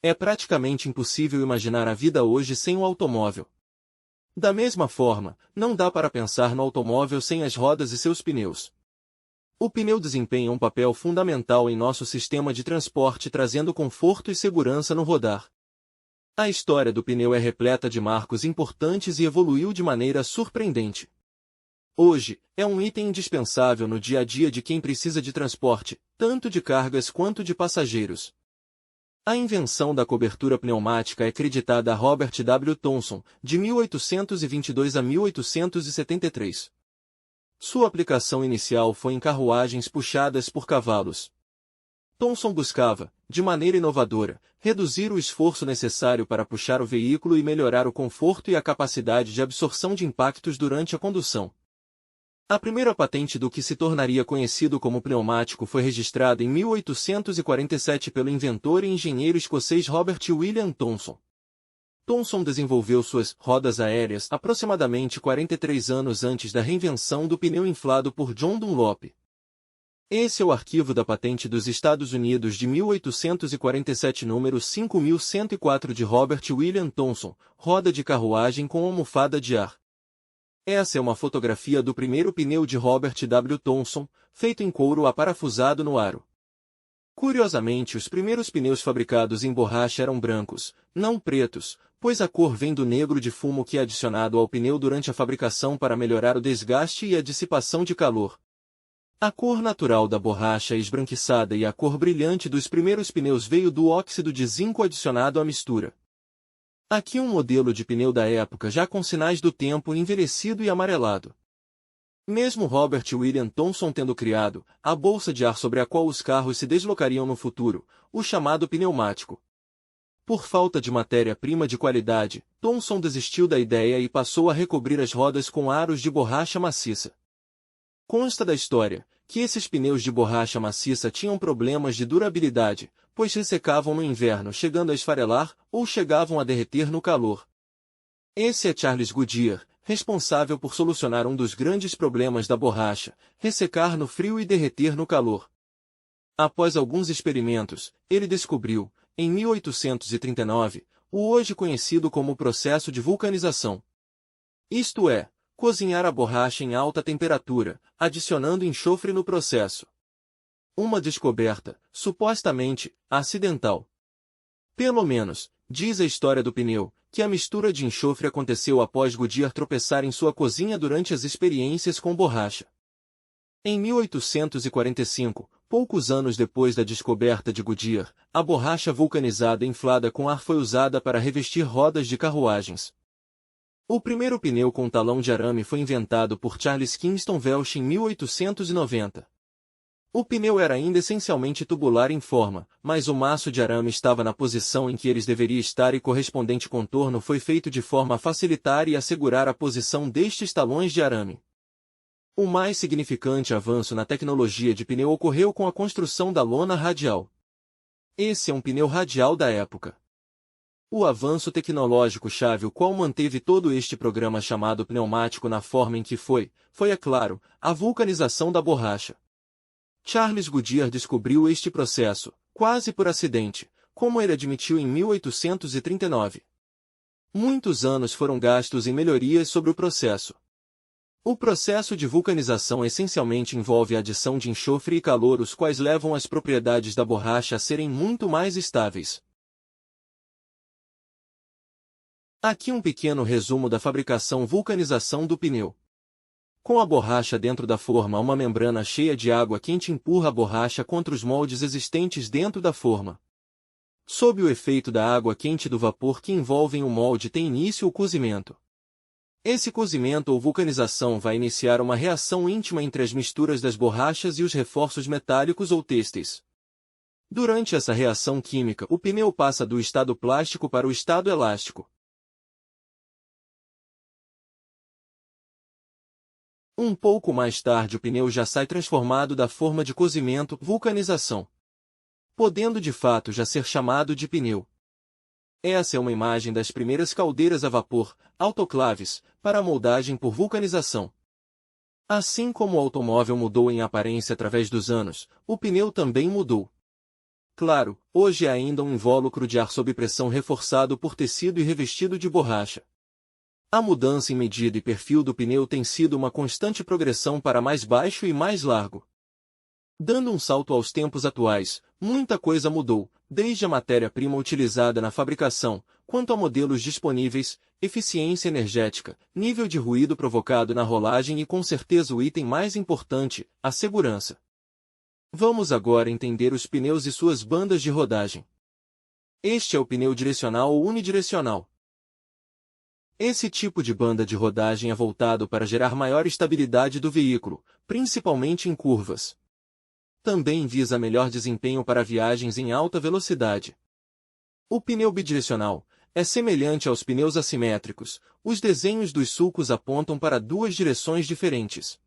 É praticamente impossível imaginar a vida hoje sem um automóvel. Da mesma forma, não dá para pensar no automóvel sem as rodas e seus pneus. O pneu desempenha um papel fundamental em nosso sistema de transporte, trazendo conforto e segurança no rodar. A história do pneu é repleta de marcos importantes e evoluiu de maneira surpreendente. Hoje, é um item indispensável no dia a dia de quem precisa de transporte, tanto de cargas quanto de passageiros. A invenção da cobertura pneumática é creditada a Robert W. Thomson, de 1822 a 1873. Sua aplicação inicial foi em carruagens puxadas por cavalos. Thomson buscava, de maneira inovadora, reduzir o esforço necessário para puxar o veículo e melhorar o conforto e a capacidade de absorção de impactos durante a condução. A primeira patente do que se tornaria conhecido como pneumático foi registrada em 1847 pelo inventor e engenheiro escocês Robert William Thomson. Thomson desenvolveu suas rodas aéreas aproximadamente 43 anos antes da reinvenção do pneu inflado por John Dunlop. Esse é o arquivo da patente dos Estados Unidos de 1847, número 5104 de Robert William Thomson, roda de carruagem com almofada de ar. Essa é uma fotografia do primeiro pneu de Robert W. Thomson, feito em couro aparafusado no aro. Curiosamente, os primeiros pneus fabricados em borracha eram brancos, não pretos, pois a cor vem do negro de fumo que é adicionado ao pneu durante a fabricação para melhorar o desgaste e a dissipação de calor. A cor natural da borracha é esbranquiçada e a cor brilhante dos primeiros pneus veio do óxido de zinco adicionado à mistura. Aqui um modelo de pneu da época já com sinais do tempo, envelhecido e amarelado. Mesmo Robert William Thomson tendo criado a bolsa de ar sobre a qual os carros se deslocariam no futuro, o chamado pneumático. Por falta de matéria-prima de qualidade, Thomson desistiu da ideia e passou a recobrir as rodas com aros de borracha maciça. Consta da história que esses pneus de borracha maciça tinham problemas de durabilidade, pois ressecavam no inverno chegando a esfarelar ou chegavam a derreter no calor. Esse é Charles Goodyear, responsável por solucionar um dos grandes problemas da borracha, ressecar no frio e derreter no calor. Após alguns experimentos, ele descobriu, em 1839, o hoje conhecido como processo de vulcanização. Isto é, cozinhar a borracha em alta temperatura, adicionando enxofre no processo. Uma descoberta, supostamente, acidental. Pelo menos, diz a história do pneu, que a mistura de enxofre aconteceu após Goodyear tropeçar em sua cozinha durante as experiências com borracha. Em 1845, poucos anos depois da descoberta de Goodyear, a borracha vulcanizada inflada com ar foi usada para revestir rodas de carruagens. O primeiro pneu com talão de arame foi inventado por Charles Kingston Welch em 1890. O pneu era ainda essencialmente tubular em forma, mas o maço de arame estava na posição em que eles deveriam estar e correspondente contorno foi feito de forma a facilitar e assegurar a posição destes talões de arame. O mais significante avanço na tecnologia de pneu ocorreu com a construção da lona radial. Esse é um pneu radial da época. O avanço tecnológico-chave o qual manteve todo este programa chamado pneumático na forma em que foi, é claro, a vulcanização da borracha. Charles Goodyear descobriu este processo, quase por acidente, como ele admitiu em 1839. Muitos anos foram gastos em melhorias sobre o processo. O processo de vulcanização essencialmente envolve a adição de enxofre e calor, os quais levam as propriedades da borracha a serem muito mais estáveis. Aqui um pequeno resumo da fabricação-vulcanização do pneu. Com a borracha dentro da forma, uma membrana cheia de água quente empurra a borracha contra os moldes existentes dentro da forma. Sob o efeito da água quente e do vapor que envolvem o molde tem início o cozimento. Esse cozimento ou vulcanização vai iniciar uma reação íntima entre as misturas das borrachas e os reforços metálicos ou têxteis. Durante essa reação química, o pneu passa do estado plástico para o estado elástico. Um pouco mais tarde o pneu já sai transformado da forma de cozimento, vulcanização, podendo de fato já ser chamado de pneu. Essa é uma imagem das primeiras caldeiras a vapor, autoclaves, para a moldagem por vulcanização. Assim como o automóvel mudou em aparência através dos anos, o pneu também mudou. claro, hoje é ainda um invólucro de ar sob pressão reforçado por tecido e revestido de borracha. A mudança em medida e perfil do pneu tem sido uma constante progressão para mais baixo e mais largo. Dando um salto aos tempos atuais, muita coisa mudou, desde a matéria-prima utilizada na fabricação, quanto a modelos disponíveis, eficiência energética, nível de ruído provocado na rolagem e com certeza o item mais importante, a segurança. Vamos agora entender os pneus e suas bandas de rodagem. Este é o pneu direcional ou unidirecional. Esse tipo de banda de rodagem é voltado para gerar maior estabilidade do veículo, principalmente em curvas. Também visa melhor desempenho para viagens em alta velocidade. O pneu bidirecional é semelhante aos pneus assimétricos, os desenhos dos sulcos apontam para duas direções diferentes.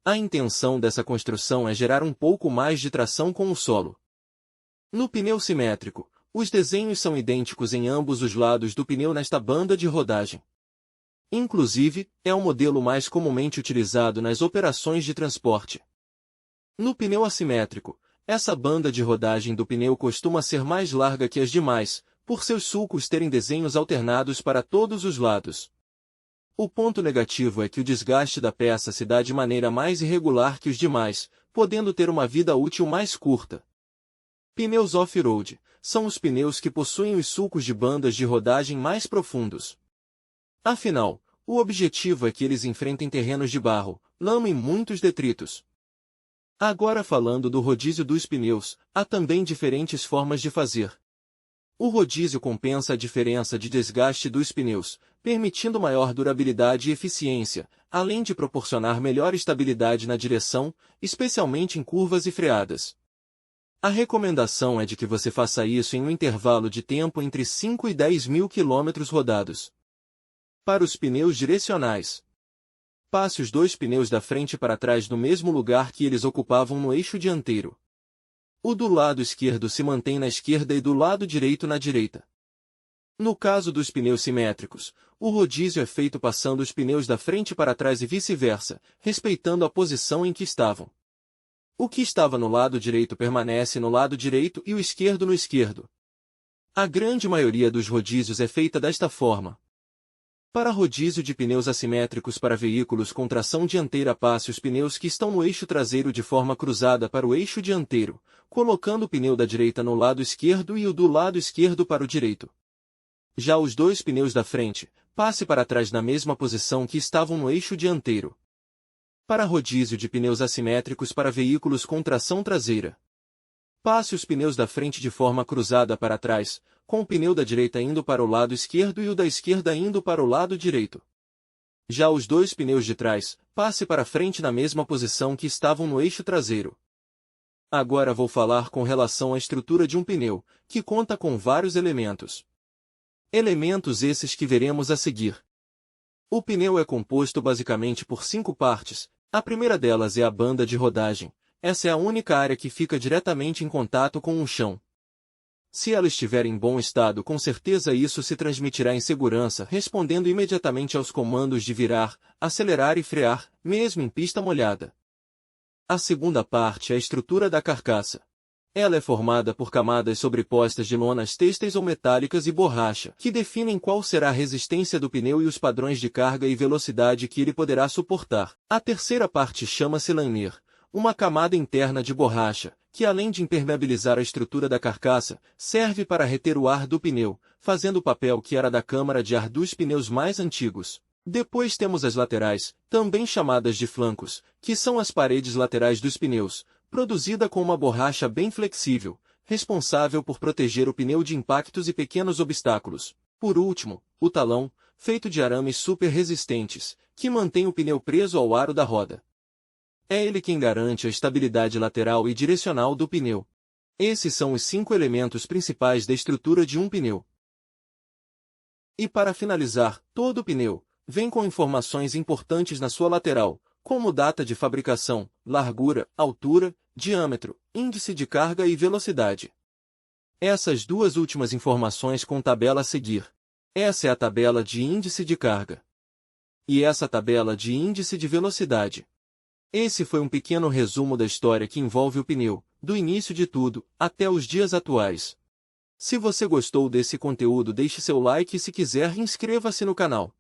A intenção dessa construção é gerar um pouco mais de tração com o solo. No pneu simétrico, os desenhos são idênticos em ambos os lados do pneu nesta banda de rodagem. Inclusive, é o modelo mais comumente utilizado nas operações de transporte. No pneu assimétrico, essa banda de rodagem do pneu costuma ser mais larga que as demais, por seus sulcos terem desenhos alternados para todos os lados. O ponto negativo é que o desgaste da peça se dá de maneira mais irregular que os demais, podendo ter uma vida útil mais curta. Pneus off-road são os pneus que possuem os sulcos de bandas de rodagem mais profundos. Afinal, o objetivo é que eles enfrentem terrenos de barro, lama e muitos detritos. Agora falando do rodízio dos pneus, há também diferentes formas de fazer. O rodízio compensa a diferença de desgaste dos pneus, permitindo maior durabilidade e eficiência, além de proporcionar melhor estabilidade na direção, especialmente em curvas e freadas. A recomendação é de que você faça isso em um intervalo de tempo entre 5 e 10 mil quilômetros rodados. Para os pneus direcionais, passe os dois pneus da frente para trás no mesmo lugar que eles ocupavam no eixo dianteiro. O do lado esquerdo se mantém na esquerda e do lado direito na direita. No caso dos pneus simétricos, o rodízio é feito passando os pneus da frente para trás e vice-versa, respeitando a posição em que estavam. O que estava no lado direito permanece no lado direito e o esquerdo no esquerdo. A grande maioria dos rodízios é feita desta forma. Para rodízio de pneus assimétricos para veículos com tração dianteira, passe os pneus que estão no eixo traseiro de forma cruzada para o eixo dianteiro, colocando o pneu da direita no lado esquerdo e o do lado esquerdo para o direito. Já os dois pneus da frente, passe para trás na mesma posição que estavam no eixo dianteiro. Para rodízio de pneus assimétricos para veículos com tração traseira, passe os pneus da frente de forma cruzada para trás, com o pneu da direita indo para o lado esquerdo e o da esquerda indo para o lado direito. Já os dois pneus de trás, passe para frente na mesma posição que estavam no eixo traseiro. Agora vou falar com relação à estrutura de um pneu, que conta com vários elementos. Elementos esses que veremos a seguir. O pneu é composto basicamente por 5 partes, a primeira delas é a banda de rodagem. Essa é a única área que fica diretamente em contato com o chão. Se ela estiver em bom estado, com certeza isso se transmitirá em segurança, respondendo imediatamente aos comandos de virar, acelerar e frear, mesmo em pista molhada. A segunda parte é a estrutura da carcaça. Ela é formada por camadas sobrepostas de lonas têxteis ou metálicas e borracha, que definem qual será a resistência do pneu e os padrões de carga e velocidade que ele poderá suportar. A terceira parte chama-se lamier, uma camada interna de borracha, que além de impermeabilizar a estrutura da carcaça, serve para reter o ar do pneu, fazendo o papel que era da câmara de ar dos pneus mais antigos. Depois temos as laterais, também chamadas de flancos, que são as paredes laterais dos pneus, produzida com uma borracha bem flexível, responsável por proteger o pneu de impactos e pequenos obstáculos. Por último, o talão, feito de arames super resistentes, que mantém o pneu preso ao aro da roda. É ele quem garante a estabilidade lateral e direcional do pneu. Esses são os 5 elementos principais da estrutura de um pneu. E para finalizar, todo o pneu vem com informações importantes na sua lateral, como data de fabricação, largura, altura, diâmetro, índice de carga e velocidade. Essas duas últimas informações com tabela a seguir. Essa é a tabela de índice de carga. E essa tabela de índice de velocidade. Esse foi um pequeno resumo da história que envolve o pneu, do início de tudo, até os dias atuais. Se você gostou desse conteúdo, deixe seu like e se quiser, inscreva-se no canal.